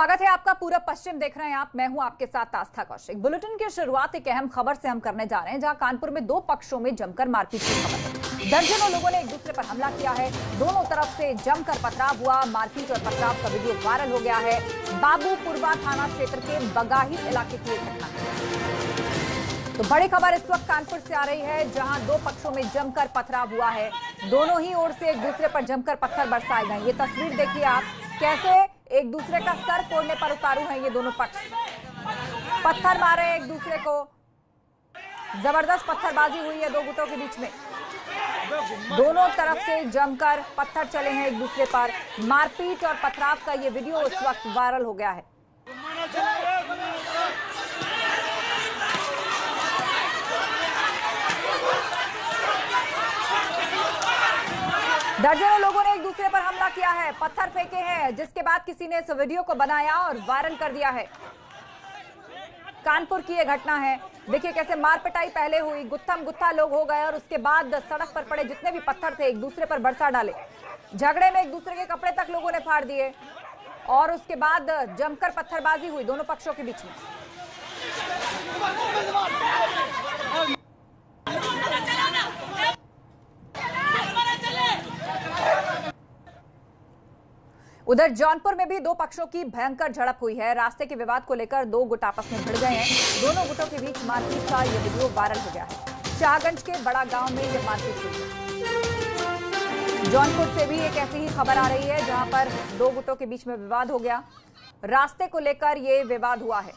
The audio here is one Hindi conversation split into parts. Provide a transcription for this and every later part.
स्वागत है आपका। पूरा पश्चिम देख रहे हैं आप, मैं हूं आपके साथ आस्था कौशिक। बुलेटिन की शुरुआत एक अहम खबर से हम करने जा रहे हैं, जहां कानपुर में दो पक्षों में जमकर मारपीट की खबर है। दर्जनों लोगों ने एक दूसरे पर हमला किया है, दोनों तरफ से जमकर पथराव हुआ। मारपीट और पथराव का वीडियो वायरल हो गया है। बाबूपुरवा थाना क्षेत्र के बगाही इलाके की घटना है। तो बड़ी खबर इस वक्त कानपुर से आ रही है, जहां दो पक्षों में जमकर पथराव हुआ है। दोनों ही ओर से एक दूसरे पर जमकर पत्थर बरसाए गए। ये तस्वीर देखिए आप, कैसे एक दूसरे का सर फोड़ने पर उतारू हैं ये दोनों पक्ष। पत्थर मारे एक दूसरे को, जबरदस्त पत्थरबाजी हुई है दो गुटों के बीच में। दोनों तरफ से जमकर पत्थर चले हैं एक दूसरे पर। मारपीट और पथराव का ये वीडियो इस वक्त वायरल हो गया है। दर्जनों लोगों ने एक दूसरे पर हमला किया है, पत्थर फेंके हैं, जिसके बाद किसी ने इस वीडियो को बनाया और वायरल कर दिया है। कानपुर की यह घटना है। देखिए कैसे मार पिटाई पहले हुई, गुत्थम गुत्था लोग हो गए और उसके बाद सड़क पर पड़े जितने भी पत्थर थे एक दूसरे पर बरसा डाले। झगड़े में एक दूसरे के कपड़े तक लोगों ने फाड़ दिए और उसके बाद जमकर पत्थरबाजी हुई दोनों पक्षों के बीच में। उधर जौनपुर में भी दो पक्षों की भयंकर झड़प हुई है। रास्ते के विवाद को लेकर दो गुट आपस में भिड़ गए हैं। दोनों गुटों के बीच मारपीट का यह वीडियो वायरल हो गया है। शाहगंज के बड़ा गांव में यह मारपीट हुई है। जौनपुर से भी एक ऐसी ही खबर आ रही है, जहां पर दो गुटों के बीच में विवाद हो गया। रास्ते को लेकर यह विवाद हुआ है।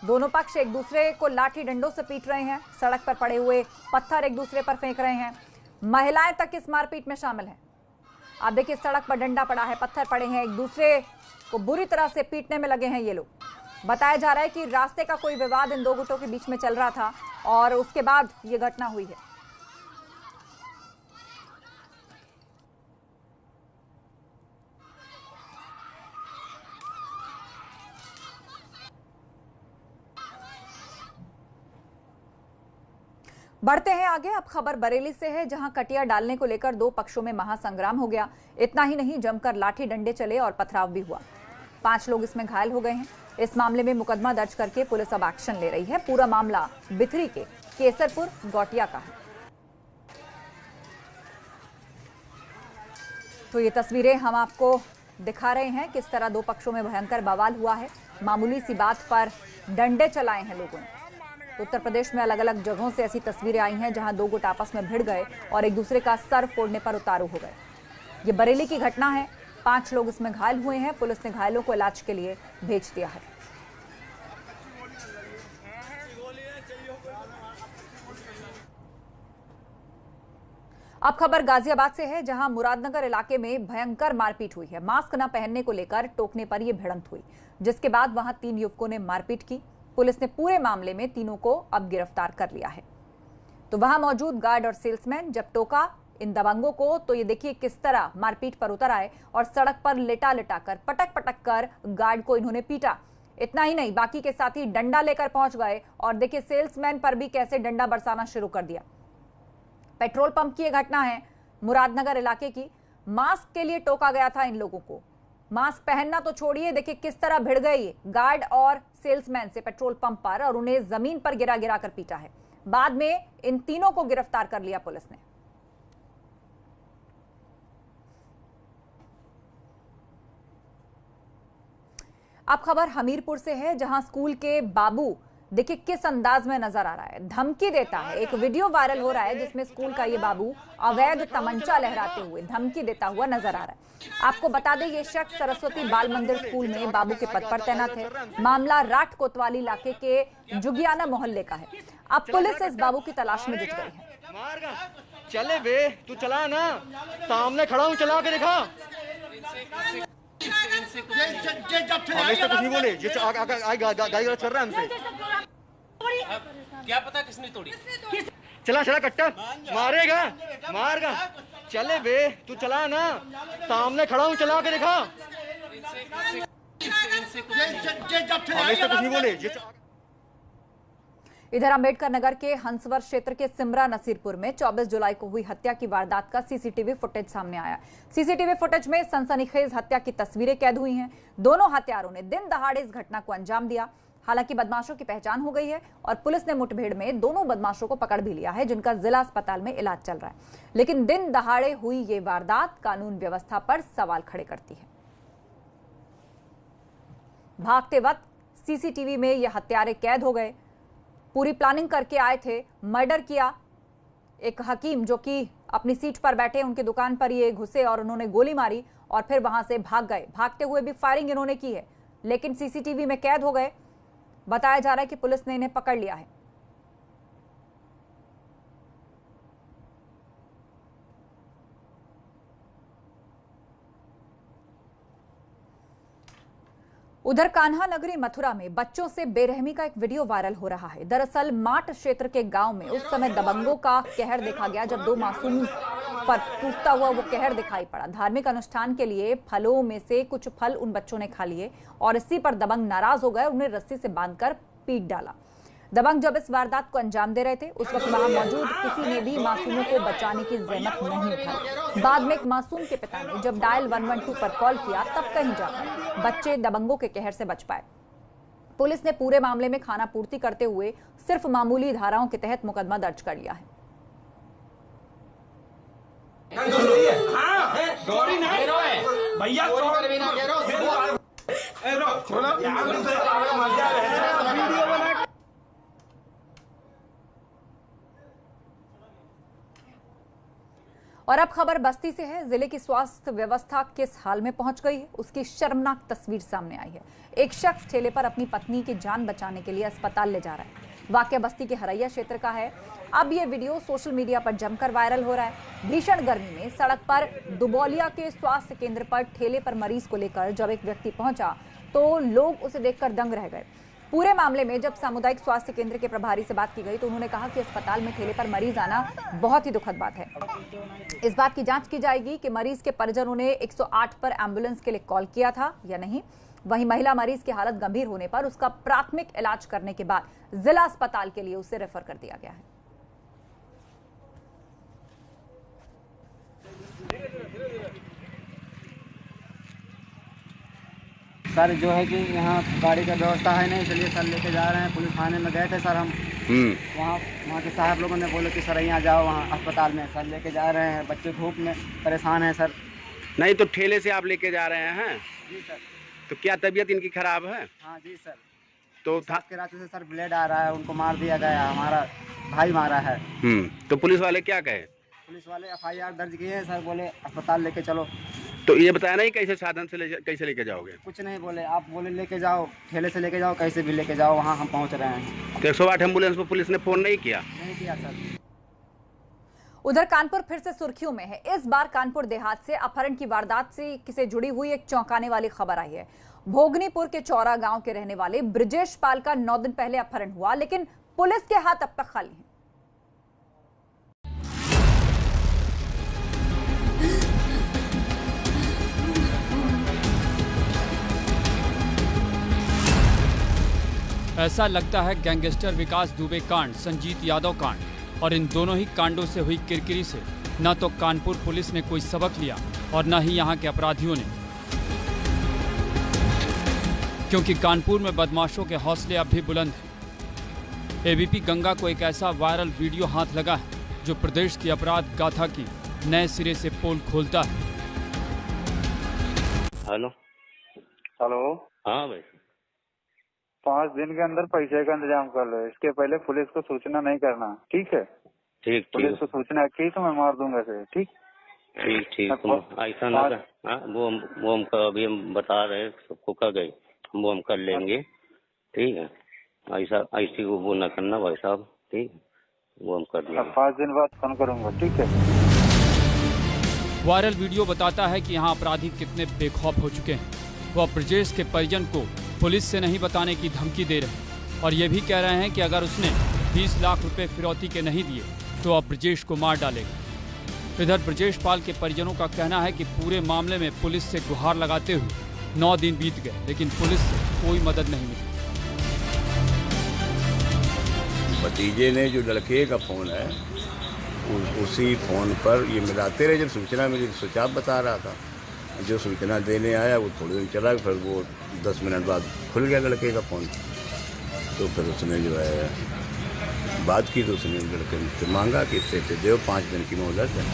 दोनों पक्ष एक दूसरे को लाठी डंडों से पीट रहे हैं, सड़क पर पड़े हुए पत्थर एक दूसरे पर फेंक रहे हैं। महिलाएं तक इस मारपीट में शामिल हैं। आप देखिए सड़क पर डंडा पड़ा है, पत्थर पड़े हैं, एक दूसरे को बुरी तरह से पीटने में लगे हैं ये लोग। बताया जा रहा है कि रास्ते का कोई विवाद इन दो गुटों के बीच में चल रहा था और उसके बाद ये घटना हुई है। बढ़ते हैं आगे। अब खबर बरेली से है, जहां कटिया डालने को लेकर दो पक्षों में महासंग्राम हो गया। इतना ही नहीं, जमकर लाठी डंडे चले और पथराव भी हुआ। 5 लोग इसमें घायल हो गए हैं। इस मामले में मुकदमा दर्ज करके पुलिस अब एक्शन ले रही है। पूरा मामला बिथरी के केसरपुर गौटिया का है। तो ये तस्वीरें हम आपको दिखा रहे हैं, किस तरह दो पक्षों में भयंकर बवाल हुआ है। मामूली सी बात पर डंडे चलाए हैं लोगों ने। तो उत्तर प्रदेश में अलग अलग जगहों से ऐसी तस्वीरें आई हैं, जहां दो गुट आपस में भिड़ गए और एक दूसरे का सर फोड़ने पर उतारू हो गए। ये बरेली की घटना है। 5 लोग इसमें घायल हुए हैं। पुलिस ने घायलों को इलाज के लिए भेज दिया है। अब खबर गाजियाबाद से है, जहां मुरादनगर इलाके में भयंकर मारपीट हुई है। मास्क न पहनने को लेकर टोकने पर यह भिड़ंत हुई, जिसके बाद वहां 3 युवकों ने मारपीट की। पुलिस ने पूरे मामले में तीनों को अब गिरफ्तार कर लिया है। तो वहां मौजूद गार्ड और सेल्समैन जब टोका इन दबंगों को, तो ये देखिए किस तरह मारपीट पर उतर आए और सड़क पर लिटा लिटा कर, पटक पटक कर गार्ड को इन्होंने पीटा। इतना ही नहीं, बाकी के साथी डंडा लेकर पहुंच गए और देखिए सेल्समैन पर भी कैसे डंडा बरसाना शुरू कर दिया। पेट्रोल पंप की यह घटना है मुरादनगर इलाके की। मास्क के लिए टोका गया था इन लोगों को। मास्क पहनना तो छोड़िए, देखिए किस तरह भिड़ गए गार्ड और सेल्समैन से पेट्रोल पंप पर और उन्हें जमीन पर गिरा गिरा कर पीटा है। बाद में इन तीनों को गिरफ्तार कर लिया पुलिस ने। अब खबर हमीरपुर से है, जहां स्कूल के बाबू देखिए किस अंदाज में नजर आ रहा है, धमकी देता है। एक वीडियो वायरल हो रहा है जिसमें स्कूल का ये बाबू अवैध तमंचा लहराते हुए धमकी देता हुआ नजर आ रहा है। आपको बता दें, ये शख्स सरस्वती बाल मंदिर स्कूल में बाबू के पद पर तैनात है। मामला राट कोतवाली इलाके के जुगियाना मोहल्ले का है। अब पुलिस इस बाबू की तलाश में जुट गई है। चले बे, तू चला ना, सामने खड़ा हूँ, चला के दिखा। कुछ नहीं बोले, ये गाड़ी चल रहा है हमसे। क्या पता किसने तोड़ी? चला चला कट्टा, मारेगा मारगा। चले बे, तू चला ना, सामने खड़ा हूँ, चला के दिखा। कुछ नहीं बोले। इधर अंबेडकर नगर के हंसवर क्षेत्र के सिमरा नसीरपुर में 24 जुलाई को हुई हत्या की वारदात का सीसीटीवी फुटेज सामने आया। सीसीटीवी फुटेज में सनसनीखेज हत्या की तस्वीरें कैद हुई हैं। दोनों हत्यारों ने दिन दहाड़े इस घटना को अंजाम दिया। हालांकि बदमाशों की पहचान हो गई है और पुलिस ने मुठभेड़ में दोनों बदमाशों को पकड़ भी लिया है, जिनका जिला अस्पताल में इलाज चल रहा है। लेकिन दिन दहाड़े हुई ये वारदात कानून व्यवस्था पर सवाल खड़े करती है। भागते वक्त सीसीटीवी में ये हत्यारे कैद हो गए। पूरी प्लानिंग करके आए थे, मर्डर किया। एक हकीम जो कि अपनी सीट पर बैठे, उनकी दुकान पर ये घुसे और उन्होंने गोली मारी और फिर वहां से भाग गए। भागते हुए भी फायरिंग इन्होंने की है, लेकिन सीसीटीवी में कैद हो गए। बताया जा रहा है कि पुलिस ने इन्हें पकड़ लिया है। उधर कान्हा नगरी मथुरा में बच्चों से बेरहमी का एक वीडियो वायरल हो रहा है। दरअसल माट क्षेत्र के गांव में उस समय दबंगों का कहर देखा गया जब 2 मासूम पर टूटता हुआ वो कहर दिखाई पड़ा। धार्मिक अनुष्ठान के लिए फलों में से कुछ फल उन बच्चों ने खा लिए और इसी पर दबंग नाराज हो गए, उन्हें रस्सी से बांधकर पीट डाला। दबंग जब इस वारदात को अंजाम दे रहे थे, उस वक्त वहां मौजूद किसी ने भी मासूमों को बचाने की जहमत नहीं उठाई। बाद में एक मासूम के पिता ने जब डायल 112 पर कॉल किया, तब कहीं जाकर बच्चे दबंगों के कहर से बच पाए। पुलिस ने पूरे मामले में खाना पूर्ति करते हुए सिर्फ मामूली धाराओं के तहत मुकदमा दर्ज कर लिया है। भैया और अब खबर बस्ती से है। जिले की स्वास्थ्य व्यवस्था किस हाल में पहुंच गई है, उसकी शर्मनाक तस्वीर सामने आई है। एक शख्स ठेले पर अपनी पत्नी की जान बचाने के लिए अस्पताल ले जा रहा है। वाकया बस्ती के हरैया क्षेत्र का है। अब ये वीडियो सोशल मीडिया पर जमकर वायरल हो रहा है। भीषण गर्मी में सड़क पर दुबौलिया के स्वास्थ्य केंद्र पर ठेले पर मरीज को लेकर जब एक व्यक्ति पहुंचा तो लोग उसे देखकर दंग रह गए। पूरे मामले में जब सामुदायिक स्वास्थ्य केंद्र के प्रभारी से बात की गई तो उन्होंने कहा कि अस्पताल में ठेले पर मरीज आना बहुत ही दुखद बात है। इस बात की जांच की जाएगी कि मरीज के परिजनों ने 108 पर एम्बुलेंस के लिए कॉल किया था या नहीं। वहीं महिला मरीज की हालत गंभीर होने पर उसका प्राथमिक इलाज करने के बाद जिला अस्पताल के लिए उसे रेफर कर दिया गया है। सर जो है कि यहाँ गाड़ी का व्यवस्था है नहीं, इसलिए सर लेके जा रहे हैं। पुलिस थाने में गए थे सर हम, वहाँ के साहब लोगों ने बोले कि सर यहाँ जाओ वहाँ अस्पताल में। सर लेके जा रहे हैं, बच्चे धूप में परेशान हैं सर। नहीं तो ठेले से आप लेके जा रहे हैं? जी सर। तो क्या तबीयत इनकी खराब है? हाँ जी सर। तो के रास्ते से सर ब्लेड आ रहा है, उनको मार दिया गया, हमारा भाई मारा है। तो पुलिस वाले क्या कहे? पुलिस वाले FIR दर्ज किए हैं सर, बोले अस्पताल लेके चलो। तो ये बताया नहीं कैसे साधन से कैसे लेके जाओगे? कुछ नहीं बोले, आप बोले लेके जाओ, ठेले से लेके जाओ, कैसे भी लेके जाओ, वहाँ हम पहुँच रहे हैं। तो 108 एम्बुलेंस में पुलिस ने फोन नहीं किया? नहीं किया सर। उधर कानपुर फिर से सुर्खियों में है। इस बार कानपुर देहात से अपहरण की वारदात से जुड़ी हुई एक चौंकाने वाली खबर आई है। भोगनीपुर के चौरा गांव के रहने वाले ब्रिजेश पाल का 9 दिन पहले अपहरण हुआ, लेकिन पुलिस के हाथ अब तक खाली हैं। ऐसा लगता है गैंगस्टर विकास दुबे कांड, संजीत यादव कांड, और इन दोनों ही कांडों से हुई किरकिरी से न तो कानपुर पुलिस ने कोई सबक लिया और न ही यहाँ के अपराधियों ने, क्योंकि कानपुर में बदमाशों के हौसले अब भी बुलंद हैं। ABP गंगा को एक ऐसा वायरल वीडियो हाथ लगा है जो प्रदेश की अपराध गाथा की नए सिरे से पोल खोलता है। Hello hello. हाँ भाई, 5 दिन के अंदर पैसे का इंतजाम कर लो। इसके पहले पुलिस को सूचना नहीं करना, ठीक है? ठीक। पुलिस को सूचना की तो मैं मार दूंगा इसे, ठीक? ठीक। ऐसा ना वो हम अभी हम बता रहे हैं सबको कर गए, वो हम कर लेंगे, ठीक है? ऐसी वो न करना भाई साहब, ठीक है? वो हम कर लेंगे। 5 दिन बाद फोन करूंगा, ठीक है? वायरल वीडियो बताता है कि यहाँ अपराधी कितने बेखौफ हो चुके हैं। वो ब्रजेश के परिजन को पुलिस से नहीं बताने की धमकी दे रहे हैं और ये भी कह रहे हैं कि अगर उसने 20 लाख रुपए फिरौती के नहीं दिए तो अब ब्रजेश को मार डालेगा। इधर ब्रजेश पाल के परिजनों का कहना है कि पूरे मामले में पुलिस से गुहार लगाते हुए 9 दिन बीत गए, लेकिन पुलिस से कोई मदद नहीं मिली। भतीजे ने जो लड़के का फ़ोन है उसी फ़ोन पर ये मिलाते रहे। जब सूचना मिली तो स्विच ऑफ बता रहा था। जो सूचना देने आया वो थोड़ी देर चला, फिर वो 10 मिनट बाद खुल गया लड़के का फ़ोन। तो फिर उसने जो है बात की तो उसने लड़के से मांगा कि इससे दो 5 दिन की मोहलत है।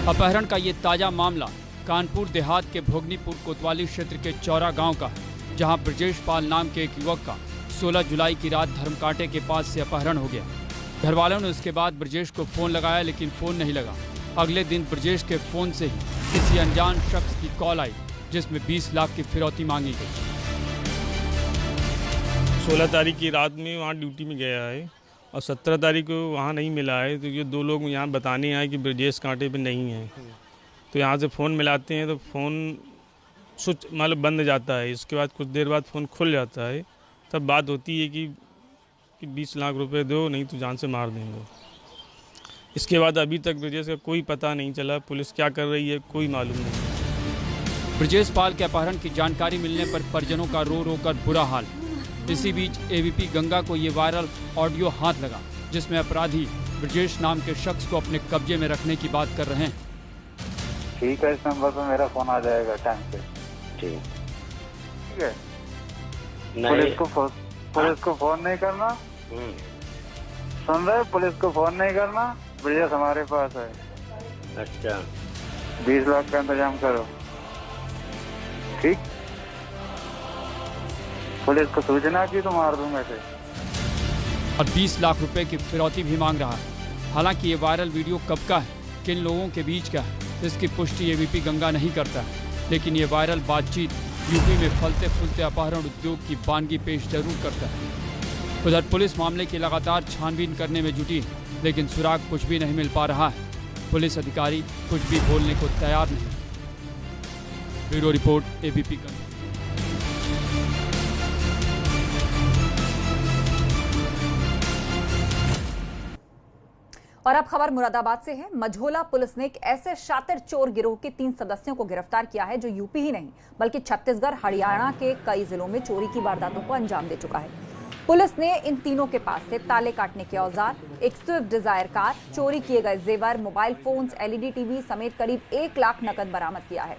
अपहरण का ये ताज़ा मामला कानपुर देहात के भोगनीपुर कोतवाली क्षेत्र के चौरा गांव का, जहां ब्रजेश पाल नाम के एक युवक का 16 जुलाई की रात धर्मकांटे के पास से अपहरण हो गया। घर वालों ने उसके बाद ब्रजेश को फ़ोन लगाया, लेकिन फ़ोन नहीं लगा। अगले दिन ब्रजेश के फ़ोन से ही किसी अनजान शख्स की कॉल आई, जिसमें 20 लाख की फिरौती मांगी गई। 16 तारीख की रात में वहाँ ड्यूटी में गया है और 17 तारीख को वहाँ नहीं मिला है। तो ये 2 लोग यहाँ बताने आए कि ब्रजेश कांटे पे नहीं है। तो यहाँ से फ़ोन मिलाते हैं तो फ़ोन स्विच मतलब बंद जाता है। इसके बाद कुछ देर बाद फ़ोन खुल जाता है। तब बात होती है कि 20 लाख रुपए दो, नहीं तो जान से मार देंगे। इसके बाद अभी तक ब्रजेश का कोई पता नहीं चला। पुलिस क्या कर रही है कोई मालूम नहीं। ब्रजेश पाल के अपहरण की जानकारी मिलने पर परिजनों का रो रो कर बुरा हाल। इसी बीच एबीपी गंगा को ये वायरल ऑडियो हाथ लगा, जिसमें अपराधी ब्रजेश नाम के शख्स को अपने कब्जे में रखने की बात कर रहे हैं। ठीक है, इस नंबर पर मेरा फोन आ जाएगा टाइम पे। ठीक है। पुलिस को फोन नहीं करना। सुन रहे? पुलिस को फोन नहीं करना। ब्रजेश हमारे पास है। अच्छा, 20 लाख का इंतजाम करो। ठीक, पुलिस को सूचना की तो मार दूंगा इसे। और 20 लाख रुपए की फिरौती भी मांग रहा है। हालांकि ये वायरल वीडियो कब का है, किन लोगों के बीच का है, इसकी पुष्टि एबीपी गंगा नहीं करता है। लेकिन ये वायरल बातचीत यूपी में फलते फूलते अपहरण उद्योग की वानगी पेश जरूर करता है। उधर पुलिस मामले की लगातार छानबीन करने में जुटी, लेकिन सुराग कुछ भी नहीं मिल पा रहा है। पुलिस अधिकारी कुछ भी बोलने को तैयार नहीं। Bureau report, ABP Ganga. और अब खबर मुरादाबाद से है। मझोला पुलिस ने एक ऐसे शातिर चोर गिरोह के 3 सदस्यों को गिरफ्तार किया है जो यूपी ही नहीं बल्कि छत्तीसगढ़, हरियाणा के कई जिलों में चोरी की वारदातों को अंजाम दे चुका है। पुलिस ने इन तीनों के पास से ताले काटने के औजार, एक स्विफ्ट डिजायर कार, चोरी किए गए जेवर, मोबाइल फोन्स, एलईडी टीवी समेत करीब 1 लाख नकद बरामद किया है।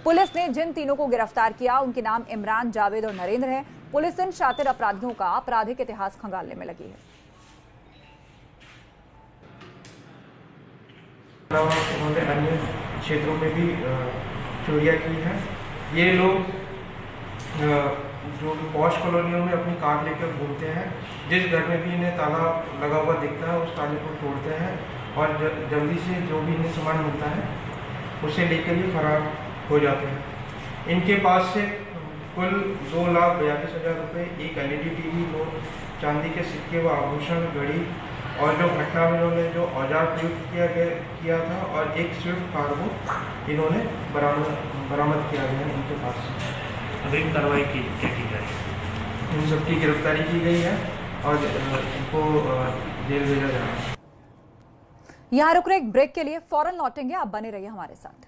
पुलिस ने जिन तीनों को गिरफ्तार किया उनके नाम इमरान, जावेद और नरेंद्र है। पुलिस इन शातिर अपराधियों का आपराधिक इतिहास खंगालने में लगी है। उन्होंने अन्य क्षेत्रों में भी चोरियाँ की हैं। ये लोग जो पॉश कॉलोनियों में अपनी कार लेकर घूमते हैं, जिस घर में भी इन्हें ताला लगा हुआ दिखता है उस ताले को तोड़ते हैं और जल्दी से जो भी इन्हें सामान मिलता है उसे लेकर ये फरार हो जाते हैं। इनके पास से कुल 2,42,000 रुपये, एक एलईडी टीवी, 2 चांदी के सिक्के व आभूषण, घड़ी और जो घटना में इन्होंने जो औजार प्रयुक्त किया था और एक स्विफ्ट कार को इन्होंने बरामद किया गया है इनके पास से। अभी कार्रवाई की जाए, इन सबकी गिरफ्तारी की गई है और इनको जेल भेजा जा रहा है। यहाँ रुक रहे एक ब्रेक के लिए, फौरन लौटेंगे, आप बने रहिए हमारे साथ।